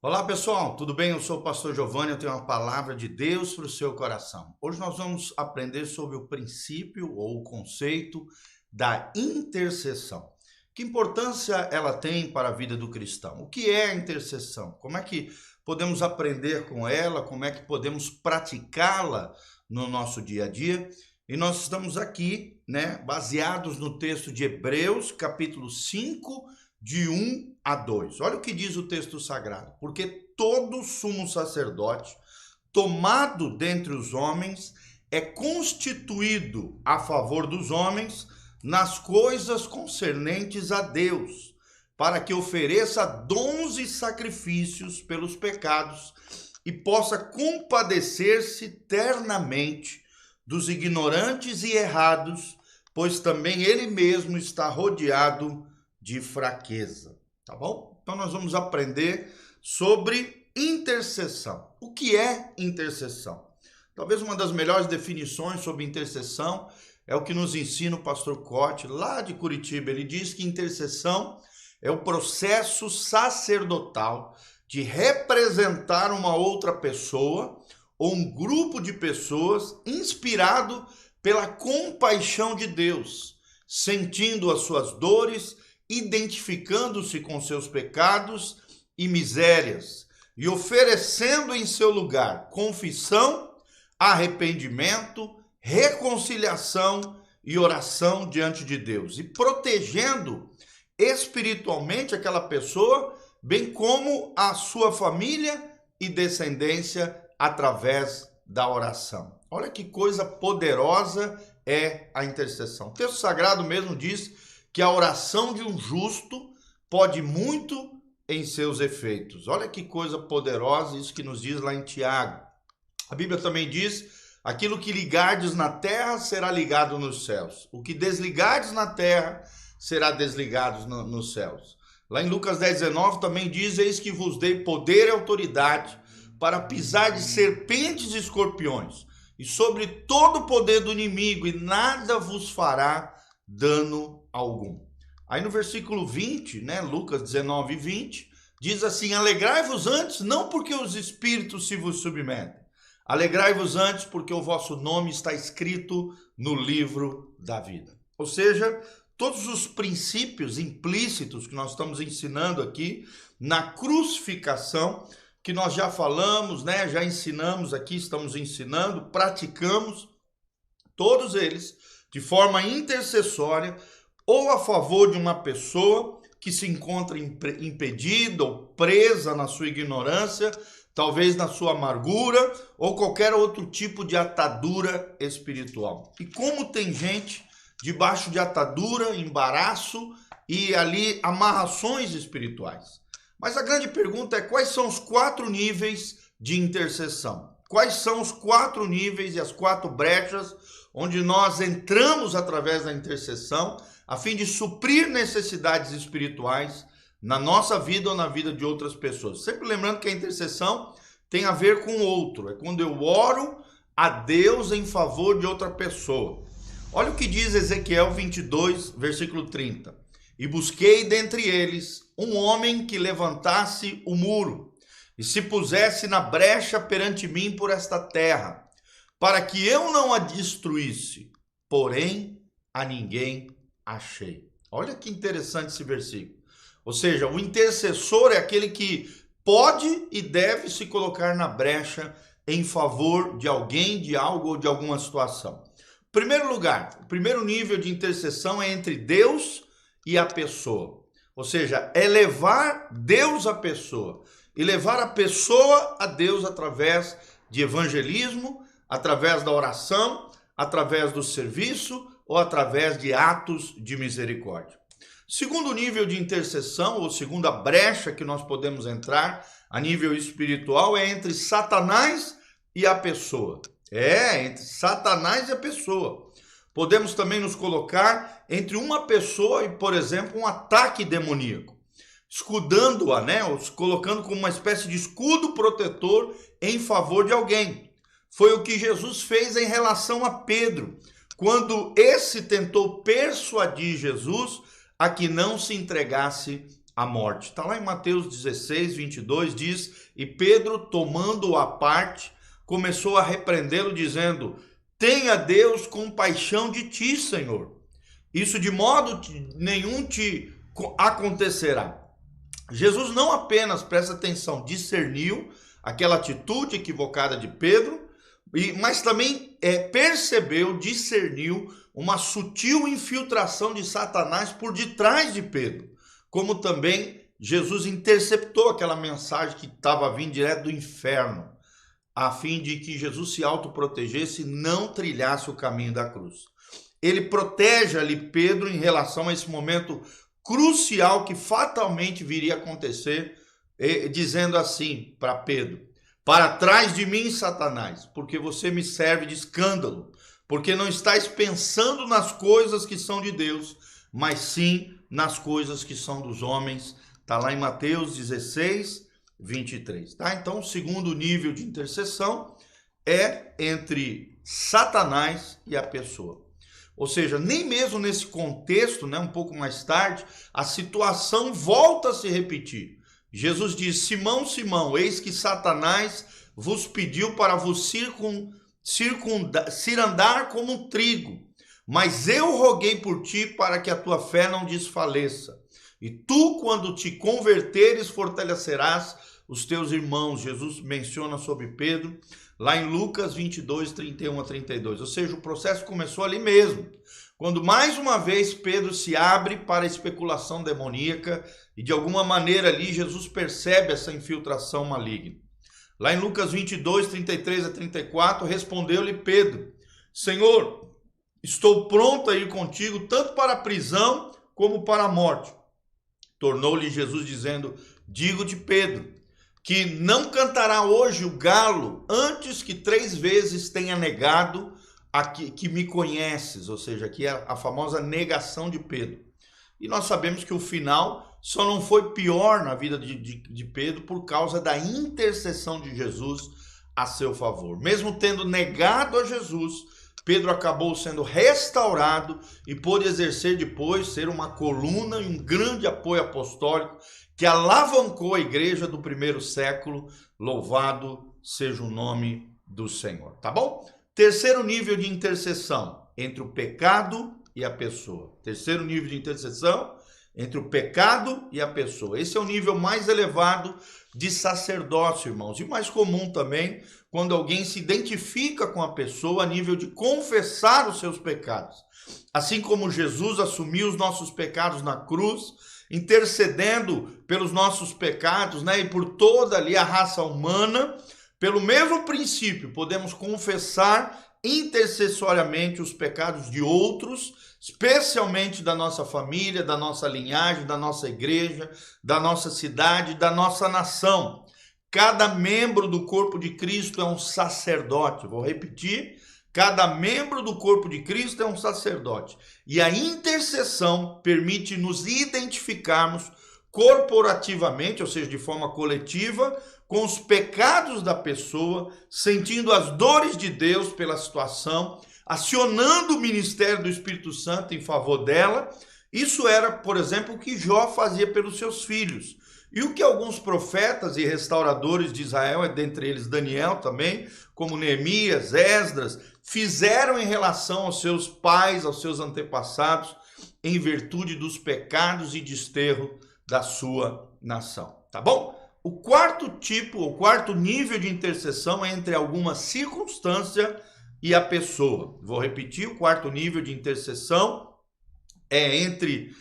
Olá pessoal, tudo bem? Eu sou o pastor Giovanni, eu tenho uma palavra de Deus para o seu coração. Hoje nós vamos aprender sobre o princípio ou o conceito da intercessão. Que importância ela tem para a vida do cristão? O que é a intercessão? Como é que podemos aprender com ela? Como é que podemos praticá-la no nosso dia a dia? E nós estamos aqui, baseados no texto de Hebreus, capítulo 5, de 1 a 2. Olha o que diz o texto sagrado. Porque todo sumo sacerdote, tomado dentre os homens, é constituído a favor dos homens nas coisas concernentes a Deus, para que ofereça dons e sacrifícios pelos pecados e possa compadecer-se ternamente dos ignorantes e errados, pois também ele mesmo está rodeado de fraqueza, tá bom? Então nós vamos aprender sobre intercessão. O que é intercessão? Talvez uma das melhores definições sobre intercessão é o que nos ensina o pastor Cote, lá de Curitiba. Ele diz que intercessão é o processo sacerdotal de representar uma outra pessoa ou um grupo de pessoas inspirado pela compaixão de Deus, sentindo as suas dores, identificando-se com seus pecados e misérias e oferecendo em seu lugar confissão, arrependimento, reconciliação e oração diante de Deus e protegendo espiritualmente aquela pessoa, bem como a sua família e descendência através da oração. Olha que coisa poderosa é a intercessão. O texto sagrado mesmo diz que a oração de um justo pode muito em seus efeitos. Olha que coisa poderosa isso que nos diz lá em Tiago. A Bíblia também diz: aquilo que ligardes na terra será ligado nos céus. O que desligardes na terra será desligado nos céus. Lá em Lucas 10:19 também diz: eis que vos dei poder e autoridade para pisar de serpentes e escorpiões, e sobre todo o poder do inimigo, e nada vos fará dano algum. Aí no versículo 20, Lucas 19:20, diz assim: alegrai-vos antes, não porque os espíritos se vos submetem, alegrai-vos antes porque o vosso nome está escrito no livro da vida. Ou seja, todos os princípios implícitos que nós estamos ensinando aqui na crucificação, que nós já falamos, já ensinamos aqui, estamos ensinando, praticamos, todos eles de forma intercessória ou a favor de uma pessoa que se encontra impedida ou presa na sua ignorância, talvez na sua amargura ou qualquer outro tipo de atadura espiritual. E como tem gente debaixo de atadura, embaraço e ali amarrações espirituais. Mas a grande pergunta é: quais são os 4 níveis de intercessão? Quais são os 4 níveis e as 4 brechas onde nós entramos através da intercessão a fim de suprir necessidades espirituais na nossa vida ou na vida de outras pessoas? Sempre lembrando que a intercessão tem a ver com o outro. É quando eu oro a Deus em favor de outra pessoa. Olha o que diz Ezequiel 22, versículo 30. E busquei dentre eles um homem que levantasse o muro e se pusesse na brecha perante mim por esta terra, para que eu não a destruísse, porém a ninguém achei. Olha que interessante esse versículo. Ou seja, o intercessor é aquele que pode e deve se colocar na brecha em favor de alguém, de algo ou de alguma situação. Em primeiro lugar, o primeiro nível de intercessão é entre Deus e a pessoa. Ou seja, é levar Deus à pessoa e levar a pessoa a Deus através de evangelismo, através da oração, através do serviço ou através de atos de misericórdia. Segundo nível de intercessão, ou segunda brecha que nós podemos entrar a nível espiritual, é entre Satanás e a pessoa. Entre Satanás e a pessoa. Podemos também nos colocar entre uma pessoa e, por exemplo, um ataque demoníaco, escudando-a, colocando como uma espécie de escudo protetor em favor de alguém. Foi o que Jesus fez em relação a Pedro, quando esse tentou persuadir Jesus a que não se entregasse a morte. Está lá em Mateus 16, 22, diz: e Pedro, tomando-o à parte, começou a repreendê-lo, dizendo: tenha Deus compaixão de ti, Senhor. Isso de modo nenhum te acontecerá. Jesus não apenas, presta atenção, discerniu aquela atitude equivocada de Pedro, mas também percebeu, discerniu uma sutil infiltração de Satanás por detrás de Pedro, como também Jesus interceptou aquela mensagem que estava vindo direto do inferno, a fim de que Jesus se autoprotegesse e não trilhasse o caminho da cruz. Ele protege ali Pedro em relação a esse momento crucial que fatalmente viria a acontecer, dizendo assim para Pedro: para trás de mim, Satanás, porque você me serve de escândalo, porque não estás pensando nas coisas que são de Deus, mas sim nas coisas que são dos homens. Está lá em Mateus 16, 23. Tá? Então, o segundo nível de intercessão é entre Satanás e a pessoa. Ou seja, nem mesmo nesse contexto, né, um pouco mais tarde, a situação volta a se repetir. Jesus diz: Simão, Simão, eis que Satanás vos pediu para vos cirandar como um trigo, mas eu roguei por ti para que a tua fé não desfaleça. E tu, quando te converteres, fortalecerás os teus irmãos. Jesus menciona sobre Pedro, lá em Lucas 22, 31 a 32. Ou seja, o processo começou ali mesmo, quando mais uma vez Pedro se abre para a especulação demoníaca e de alguma maneira ali Jesus percebe essa infiltração maligna. Lá em Lucas 22, 33 a 34, respondeu-lhe Pedro: Senhor, estou pronto a ir contigo tanto para a prisão como para a morte. Tornou-lhe Jesus dizendo: digo-te, Pedro, que não cantará hoje o galo antes que 3 vezes tenha negado que me conheces. Ou seja, aqui é a famosa negação de Pedro. E nós sabemos que o final só não foi pior na vida de Pedro por causa da intercessão de Jesus a seu favor. Mesmo tendo negado a Jesus, Pedro acabou sendo restaurado e pôde exercer depois, ser uma coluna e um grande apoio apostólico que alavancou a igreja do primeiro século. Louvado seja o nome do Senhor. Tá bom? Terceiro nível de intercessão, entre o pecado e a pessoa. Terceiro nível de intercessão, entre o pecado e a pessoa. Esse é o nível mais elevado de sacerdócio, irmãos, e mais comum também quando alguém se identifica com a pessoa a nível de confessar os seus pecados. Assim como Jesus assumiu os nossos pecados na cruz, intercedendo pelos nossos pecados, né, e por toda ali a raça humana, pelo mesmo princípio, podemos confessar intercessoriamente os pecados de outros, especialmente da nossa família, da nossa linhagem, da nossa igreja, da nossa cidade, da nossa nação. Cada membro do corpo de Cristo é um sacerdote. Vou repetir: cada membro do corpo de Cristo é um sacerdote. E a intercessão permite nos identificarmos corporativamente, ou seja, de forma coletiva, com os pecados da pessoa, sentindo as dores de Deus pela situação, acionando o ministério do Espírito Santo em favor dela. Isso era, por exemplo, o que Jó fazia pelos seus filhos. E o que alguns profetas e restauradores de Israel, dentre eles Daniel também, como Neemias, Esdras, fizeram em relação aos seus pais, aos seus antepassados, em virtude dos pecados e desterro da sua nação. Tá bom? O quarto tipo, o quarto nível de intercessão é entre alguma circunstância e a pessoa. Vou repetir: o quarto nível de intercessão é entre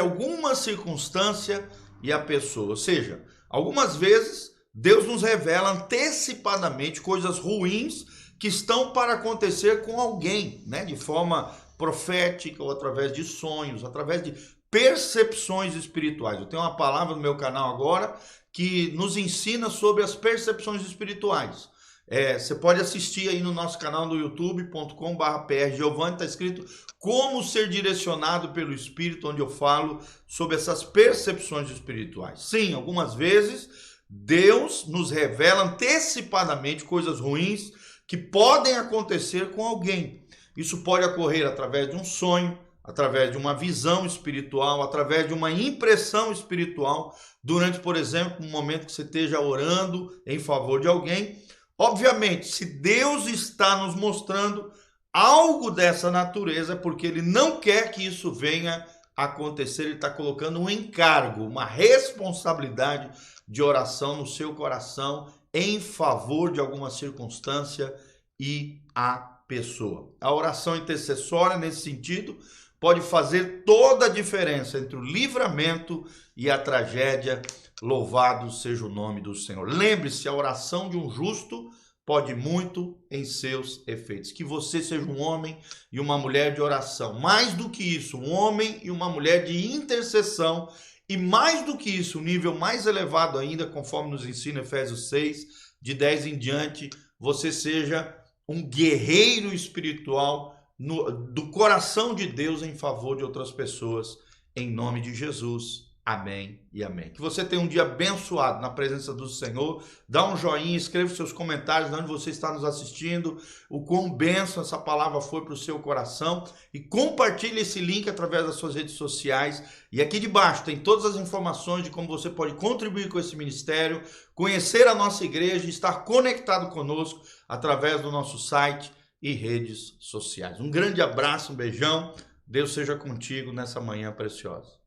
alguma circunstância e a pessoa. Ou seja, algumas vezes Deus nos revela antecipadamente coisas ruins que estão para acontecer com alguém, né? De forma profética ou através de sonhos, através de percepções espirituais. Eu tenho uma palavra no meu canal agora que nos ensina sobre as percepções espirituais. Você pode assistir aí no nosso canal no youtube.com/prgiovanni, está escrito Como Ser Direcionado pelo Espírito, onde eu falo sobre essas percepções espirituais. Sim, algumas vezes Deus nos revela antecipadamente coisas ruins que podem acontecer com alguém. Isso pode ocorrer através de um sonho, através de uma visão espiritual, através de uma impressão espiritual, durante, por exemplo, um momento que você esteja orando em favor de alguém. Obviamente, se Deus está nos mostrando algo dessa natureza, porque Ele não quer que isso venha a acontecer, Ele está colocando um encargo, uma responsabilidade de oração no seu coração em favor de alguma circunstância e a pessoa. A oração intercessória, nesse sentido, pode fazer toda a diferença entre o livramento e a tragédia. Louvado seja o nome do Senhor. Lembre-se, a oração de um justo pode muito em seus efeitos. Que você seja um homem e uma mulher de oração. Mais do que isso, um homem e uma mulher de intercessão. E mais do que isso, um nível mais elevado ainda, conforme nos ensina Efésios 6, de 10 em diante, você seja um guerreiro espiritual do coração de Deus em favor de outras pessoas, em nome de Jesus. Amém e amém. Que você tenha um dia abençoado na presença do Senhor. Dá um joinha, escreva seus comentários de onde você está nos assistindo, o quão bênção essa palavra foi para o seu coração, e compartilhe esse link através das suas redes sociais. E aqui debaixo tem todas as informações de como você pode contribuir com esse ministério, conhecer a nossa igreja e estar conectado conosco através do nosso site e redes sociais. Um grande abraço, um beijão. Deus seja contigo nessa manhã preciosa.